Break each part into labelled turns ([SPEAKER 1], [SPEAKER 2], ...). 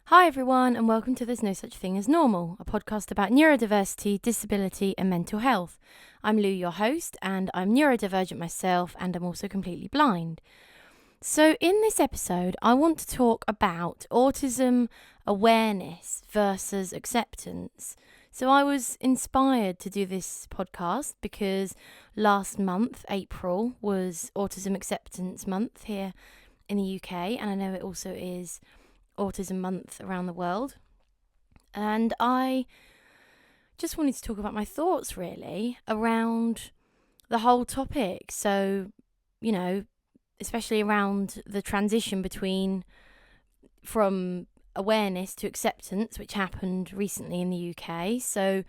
[SPEAKER 1] Hi everyone, and welcome to There's No Such Thing as Normal, a podcast about neurodiversity, disability and mental health. I'm Lou, your host, and I'm neurodivergent myself, and I'm also completely blind. So in this episode, I want to talk about autism awareness versus acceptance. So I was inspired to do this podcast because last month, April, was Autism Acceptance Month here in the UK, and I know it also is Autism Month around the world. And I just wanted to talk about my thoughts really around the whole topic. So, especially around the transition from awareness to acceptance, which happened recently in the UK. So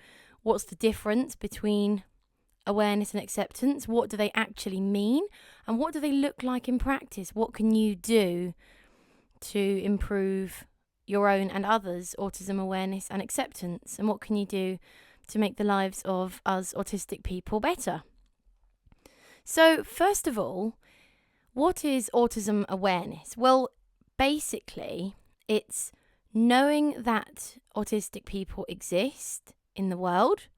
[SPEAKER 1] what's the difference between awareness and acceptance? What do they actually mean? And what do they look like in practice? What can you do to improve your own and others' autism awareness and acceptance? And what can you do to make the lives of us autistic people better? So first of all, what is autism awareness? Well, basically, it's knowing that autistic people exist in the world,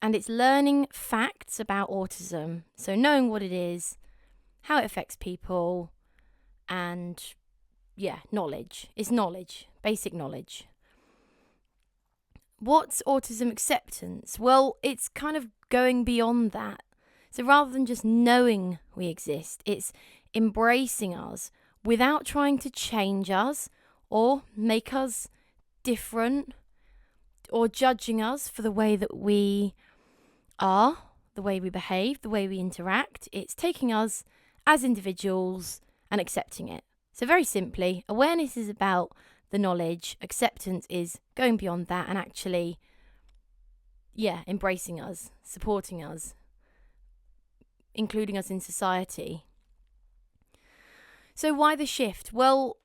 [SPEAKER 1] and it's learning facts about autism. So knowing what it is, how it affects people, and knowledge. It's knowledge, basic knowledge. What's autism acceptance? Well, it's kind of going beyond that. So rather than just knowing we exist, it's embracing us without trying to change us or make us different or judging us for the way that we are, the way we behave, the way we interact. It's taking us as individuals and accepting it. So very simply, awareness is about the knowledge, acceptance is going beyond that and actually, embracing us, supporting us, including us in society. So why the shift? Well,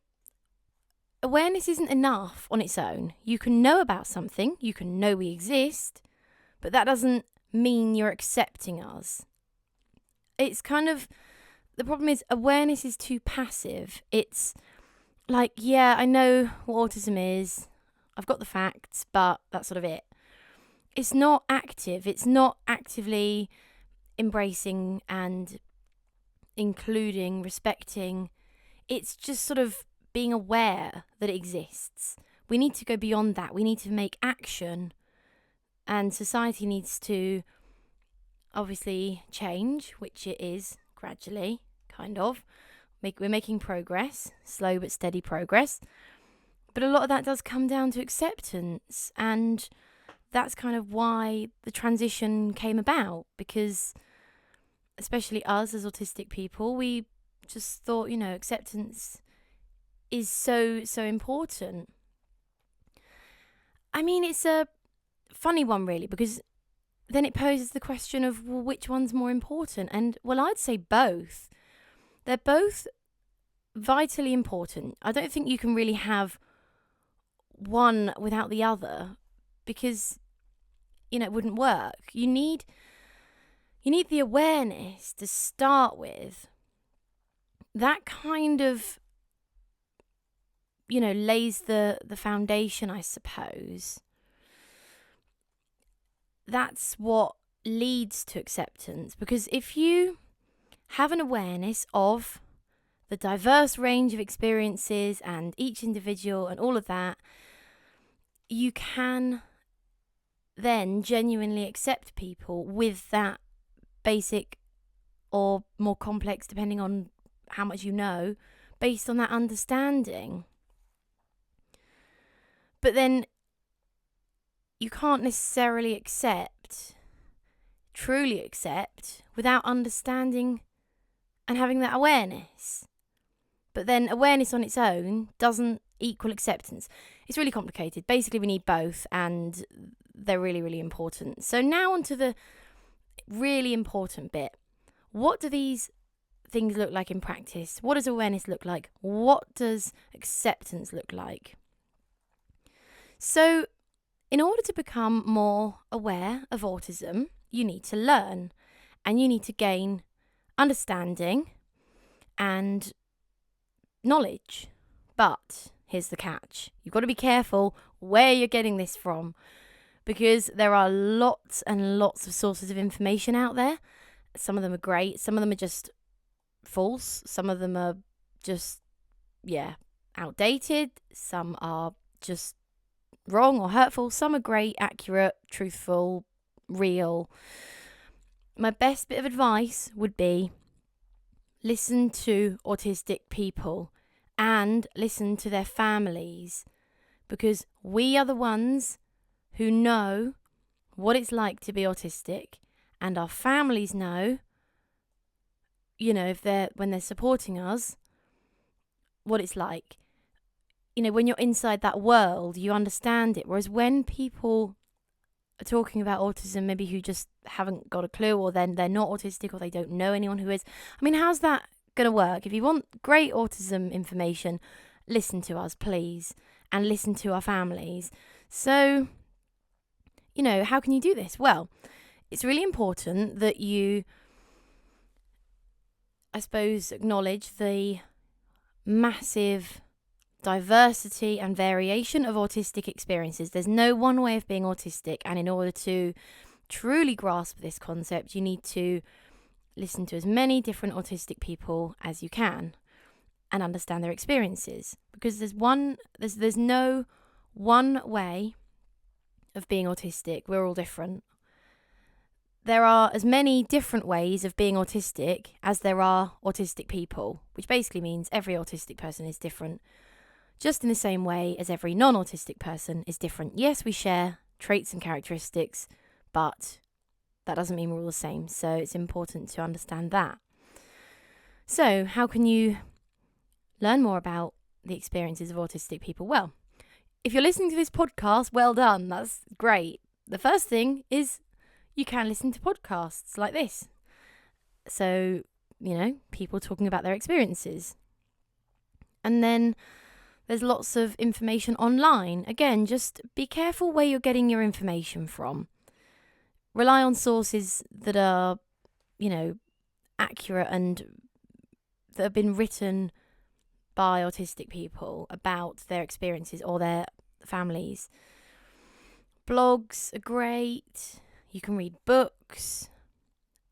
[SPEAKER 1] awareness isn't enough on its own. You can know about something, you can know we exist, but that doesn't mean you're accepting us. It's kind of, the problem is awareness is too passive. It's like, I know what autism is. I've got the facts, but that's sort of it. It's not active. It's not actively embracing and including, respecting. It's just sort of being aware that it exists. We need to go beyond that. We need to make action, and society needs to obviously change, which it is gradually, kind of. We're making progress, slow but steady progress. But a lot of that does come down to acceptance, and that's kind of why the transition came about, because especially us as autistic people, we just thought, acceptance is so important. I mean, it's a funny one really, because then it poses the question of, well, which one's more important? And well, I'd say both. They're both vitally important. I don't think you can really have one without the other, because it wouldn't work. You need the awareness to start with. That kind of lays the foundation, I suppose. That's what leads to acceptance, because if you have an awareness of the diverse range of experiences and each individual and all of that, you can then genuinely accept people with that basic or more complex, depending on how much you know, based on that understanding. But then you can't necessarily truly accept, without understanding and having that awareness. But then awareness on its own doesn't equal acceptance. It's really complicated. Basically, we need both, and they're really, really important. So now on to the really important bit. What do these things look like in practice? What does awareness look like? What does acceptance look like? So in order to become more aware of autism, you need to learn, and you need to gain understanding and knowledge. But here's the catch. You've got to be careful where you're getting this from, because there are lots and lots of sources of information out there. Some of them are great. Some of them are just false. Some of them are just, outdated. Some are just wrong or hurtful. Some are great, accurate, truthful, real. My best bit of advice would be listen to autistic people and listen to their families, because we are the ones who know what it's like to be autistic, and our families know, when they're supporting us, what it's like. When you're inside that world, you understand it. Whereas when people are talking about autism, maybe who just haven't got a clue, or then they're not autistic, or they don't know anyone who is. How's that going to work? If you want great autism information, listen to us, please, and listen to our families. So, how can you do this? Well, it's really important that you, I suppose, acknowledge the massive diversity and variation of autistic experiences. There's no one way of being autistic, and in order to truly grasp this concept, you need to listen to as many different autistic people as you can and understand their experiences, because there's no one way of being autistic. We're all different. There are as many different ways of being autistic as there are autistic people, which basically means every autistic person is different, just in the same way as every non-autistic person is different. Yes, we share traits and characteristics, but that doesn't mean we're all the same. So it's important to understand that. So how can you learn more about the experiences of autistic people? Well, if you're listening to this podcast, well done. That's great. The first thing is you can listen to podcasts like this. So, people talking about their experiences. And then there's lots of information online. Again, just be careful where you're getting your information from. Rely on sources that are, accurate and that have been written by autistic people about their experiences or their families. Blogs are great. You can read books,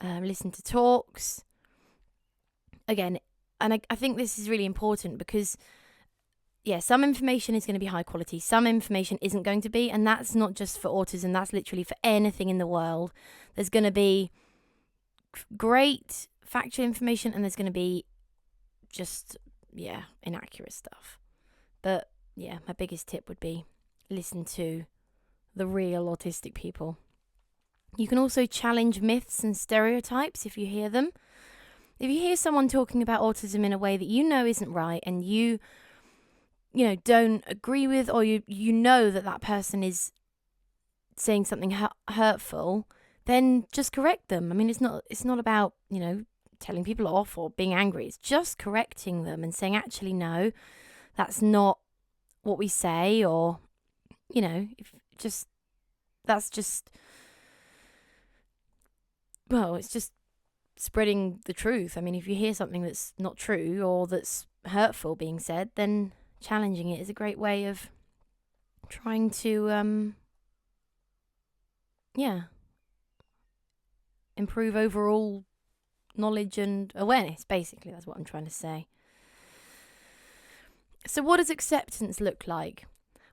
[SPEAKER 1] listen to talks. Again, and I think this is really important because, some information is going to be high quality. Some information isn't going to be, and that's not just for autism. That's literally for anything in the world. There's going to be great factual information, and there's going to be just, inaccurate stuff. But, my biggest tip would be listen to the real autistic people. You can also challenge myths and stereotypes if you hear them. If you hear someone talking about autism in a way that you know isn't right, and you don't agree with, or you know that person is saying something hurtful, then just correct them. It's not about, telling people off or being angry. It's just correcting them and saying, actually, no, that's not what we say, or, it's just spreading the truth. If you hear something that's not true or that's hurtful being said, then challenging it is a great way of trying to, improve overall knowledge and awareness. Basically, that's what I'm trying to say. So what does acceptance look like?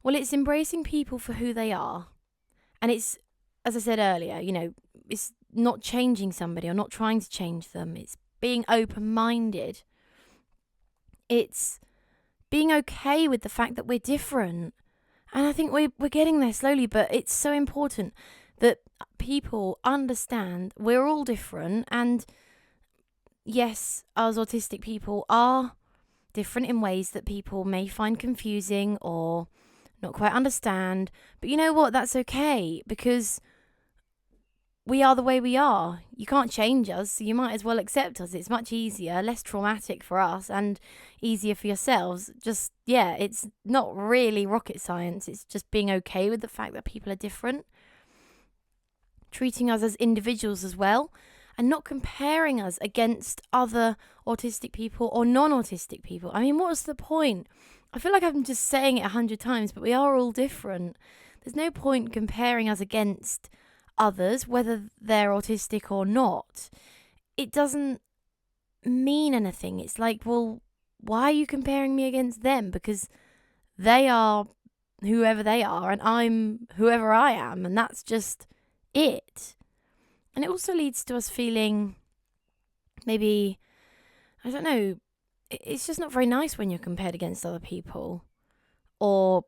[SPEAKER 1] Well, it's embracing people for who they are. And it's, as I said earlier, it's not changing somebody or not trying to change them. It's being open-minded. It's being okay with the fact that we're different. And I think we're getting there slowly, but it's so important that people understand we're all different. And yes, us autistic people are different in ways that people may find confusing or not quite understand. But you know what? That's okay, because we are the way we are. You can't change us, so you might as well accept us. It's much easier, less traumatic for us, and easier for yourselves. Just, it's not really rocket science. It's just being okay with the fact that people are different. Treating us as individuals as well, and not comparing us against other autistic people or non-autistic people. What's the point I feel like I'm just saying it 100 times, but we are all different. There's no point comparing us against others, whether they're autistic or not. It doesn't mean anything. It's like, well, why are you comparing me against them? Because they are whoever they are and I'm whoever I am, and that's just it. And it also leads to us feeling maybe, I don't know, it's just not very nice when you're compared against other people. Or,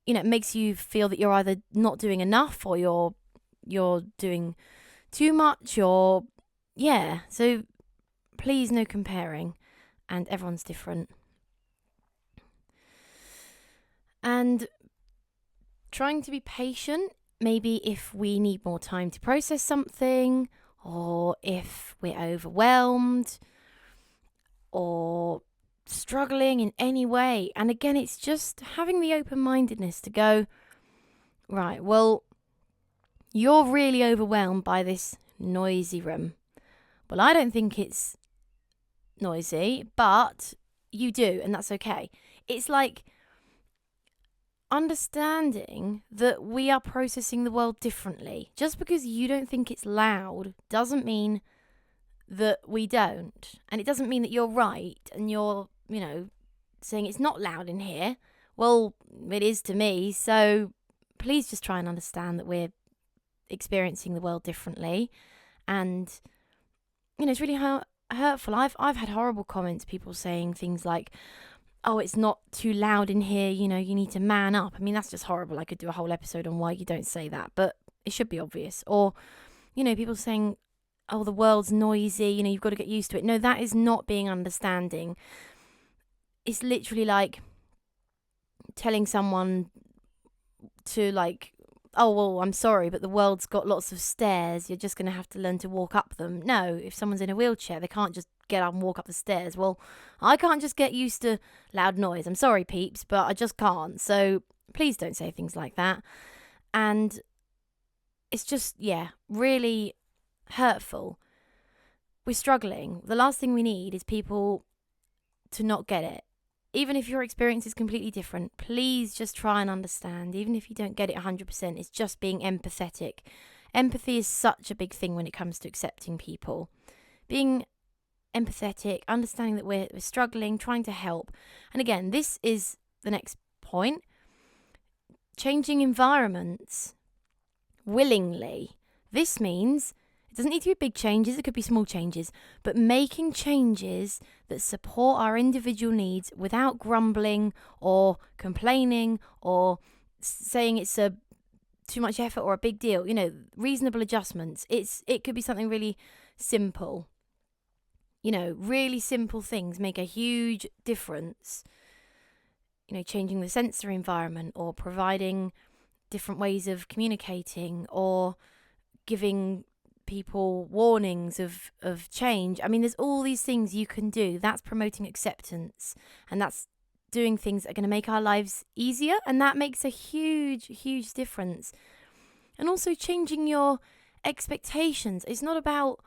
[SPEAKER 1] it makes you feel that you're either not doing enough or you're doing too much, or yeah. So please, no comparing, and everyone's different. And trying to be patient, maybe if we need more time to process something, or if we're overwhelmed, or struggling in any way. And again, it's just having the open-mindedness to go, right, well, you're really overwhelmed by this noisy room. Well, I don't think it's noisy, but you do, and that's okay. It's like understanding that we are processing the world differently. Just because you don't think it's loud doesn't mean that we don't. And it doesn't mean that you're right and you're, saying it's not loud in here. Well, it is to me. So please just try and understand that we're experiencing the world differently. And, it's really hurtful. I've had horrible comments, people saying things like, oh, it's not too loud in here, you need to man up. I mean, that's just horrible. I could do a whole episode on why you don't say that, but it should be obvious. Or, people saying, oh, the world's noisy, you've got to get used to it. No, that is not being understanding. It's literally like telling someone to oh, well, I'm sorry, but the world's got lots of stairs. You're just going to have to learn to walk up them. No, if someone's in a wheelchair, they can't just get up and walk up the stairs. Well, I can't just get used to loud noise. I'm sorry, peeps, but I just can't. So please don't say things like that. And it's just, really hurtful. We're struggling. The last thing we need is people to not get it. Even if your experience is completely different, please just try and understand. Even if you don't get it 100%, it's just being empathetic. Empathy is such a big thing when it comes to accepting people. Being empathetic, understanding that we're struggling, trying to help. And again, this is the next point. Changing environments willingly. This means it doesn't need to be big changes, it could be small changes, but making changes that support our individual needs without grumbling or complaining or saying it's too much effort or a big deal. Reasonable adjustments. It could be something really simple. Really simple things make a huge difference. Changing the sensory environment or providing different ways of communicating or giving people warnings of change. I mean, there's all these things you can do. That's promoting acceptance, and that's doing things that are going to make our lives easier, and that makes a huge difference. And also changing your expectations. It's not about,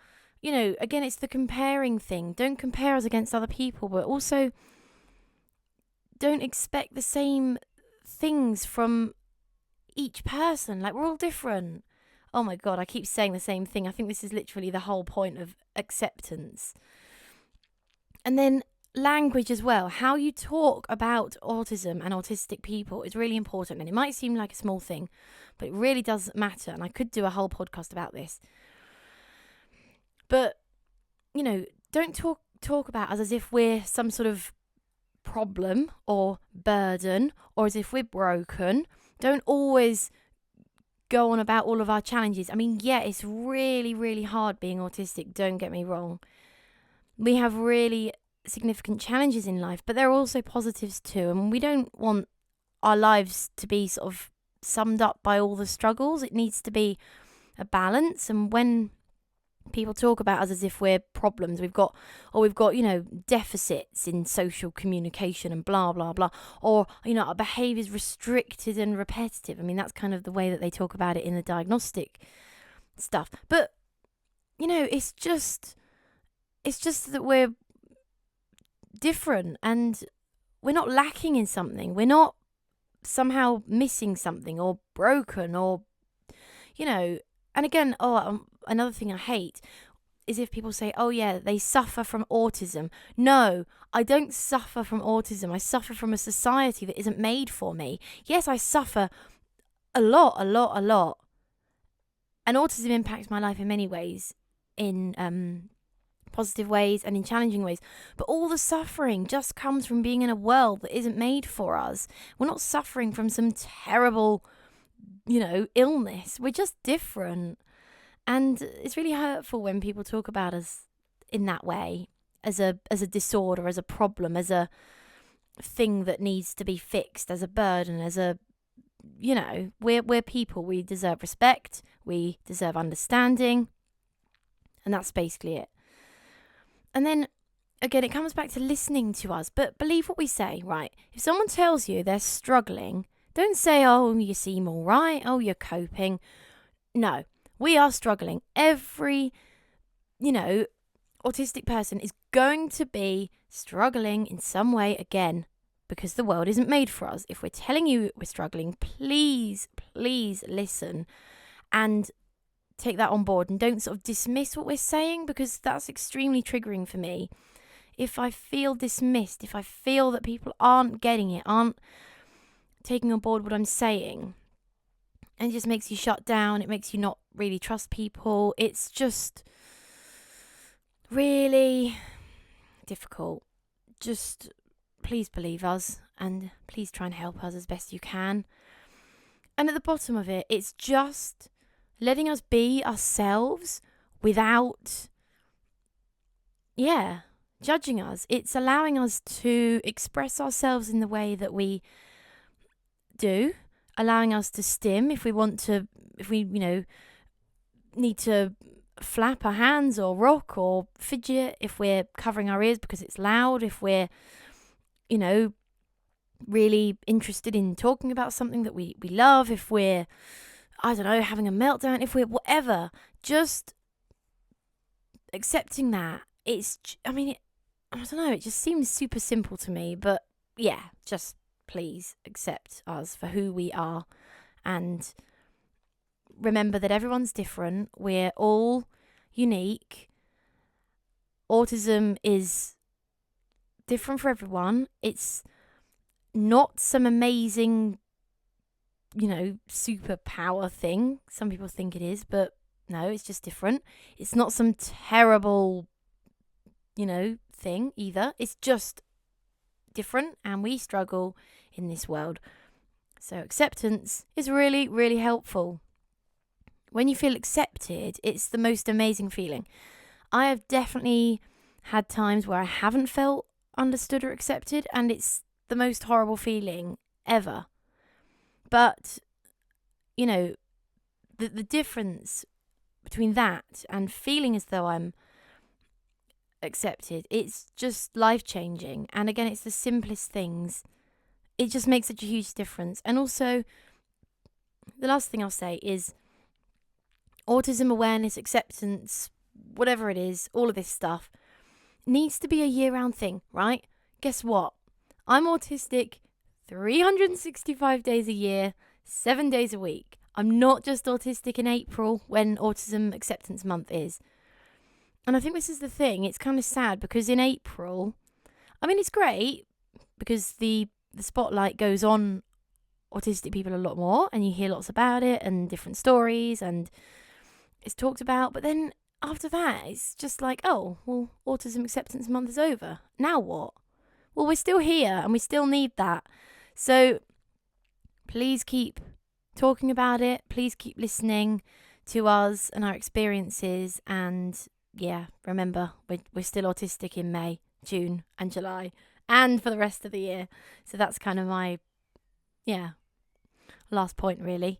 [SPEAKER 1] again, it's the comparing thing. Don't compare us against other people, but also don't expect the same things from each person. Like, we're all different. Oh my God, I keep saying the same thing. I think this is literally the whole point of acceptance. And then language as well. How you talk about autism and autistic people is really important. And it might seem like a small thing, but it really does matter. And I could do a whole podcast about this. But, don't talk about us as if we're some sort of problem or burden or as if we're broken. Don't always go on about all of our challenges. I mean, it's really hard being autistic, don't get me wrong. We have really significant challenges in life, but there are also positives too, and we don't want our lives to be sort of summed up by all the struggles. It needs to be a balance. And when people talk about us as if we're problems, we've got deficits in social communication and blah blah blah, or our behaviour is restricted and repetitive. I mean, that's kind of the way that they talk about it in the diagnostic stuff. But it's just that we're different, and lacking in something. We're not somehow missing something or broken or, and again, another thing I hate is if people say, oh yeah, they suffer from autism. No, I don't suffer from autism. I suffer from a society that isn't made for me. Yes, I suffer a lot. And autism impacts my life in many ways, in positive ways and in challenging ways. But all the suffering just comes from being in a world that isn't made for us. We're not suffering from some terrible, illness. We're just different. And it's really hurtful when people talk about us in that way, as a disorder, as a problem, as a thing that needs to be fixed, as a burden, as a, we're people. We deserve respect. We deserve understanding. And that's basically it. And then, again, it comes back to listening to us. But believe what we say, right? If someone tells you they're struggling, don't say, oh, you seem all right. Oh, you're coping. No, we are struggling. Every, autistic person is going to be struggling in some way again, because the world isn't made for us. If we're telling you we're struggling, please listen and take that on board, and don't sort of dismiss what we're saying, because that's extremely triggering for me. If I feel dismissed, if I feel that people aren't getting it, aren't taking on board what I'm saying, and it just makes you shut down, it makes you not really trust people. It's just really difficult. Just please believe us, and please try and help us as best you can. And at the bottom of it, it's just letting us be ourselves without, judging us. It's allowing us to express ourselves in the way that we do, allowing us to stim if we want to, if we, need to flap our hands or rock or fidget, if we're covering our ears because it's loud, if we're, really interested in talking about something that we love, if we're, having a meltdown, if we're whatever, just accepting that. It just seems super simple to me, but yeah, just please accept us for who we are, and remember that everyone's different. We're all unique. Autism is different for everyone. It's not some amazing, superpower thing. Some people think it is, but no, it's just different. It's not some terrible, thing either. It's just different, and we struggle in this world. So acceptance is really, really helpful. When you feel accepted, it's the most amazing feeling. I have definitely had times where I haven't felt understood or accepted, and it's the most horrible feeling ever. But, the difference between that and feeling as though I'm accepted, it's just life-changing. And again, it's the simplest things. It just makes such a huge difference. And also, the last thing I'll say is autism awareness, acceptance, whatever it is, all of this stuff needs to be a year-round thing, right? Guess what? I'm autistic 365 days a year, 7 days a week. I'm not just autistic in April when Autism Acceptance Month is. And I think this is the thing. It's kind of sad because in April, it's great because the spotlight goes on autistic people a lot more, and you hear lots about it and different stories, and it's talked about. But then after that, it's just like, oh, well, Autism Acceptance Month is over. Now what? Well, we're still here and we still need that. So please keep talking about it. Please keep listening to us and our experiences. And remember, we're still autistic in May, June and July, and for the rest of the year. So that's kind of my, last point, really.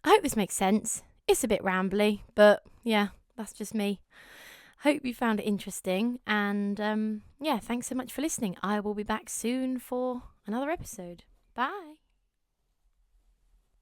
[SPEAKER 1] I hope this makes sense. It's a bit rambly, but that's just me. Hope you found it interesting, and thanks so much for listening. I will be back soon for another episode. Bye.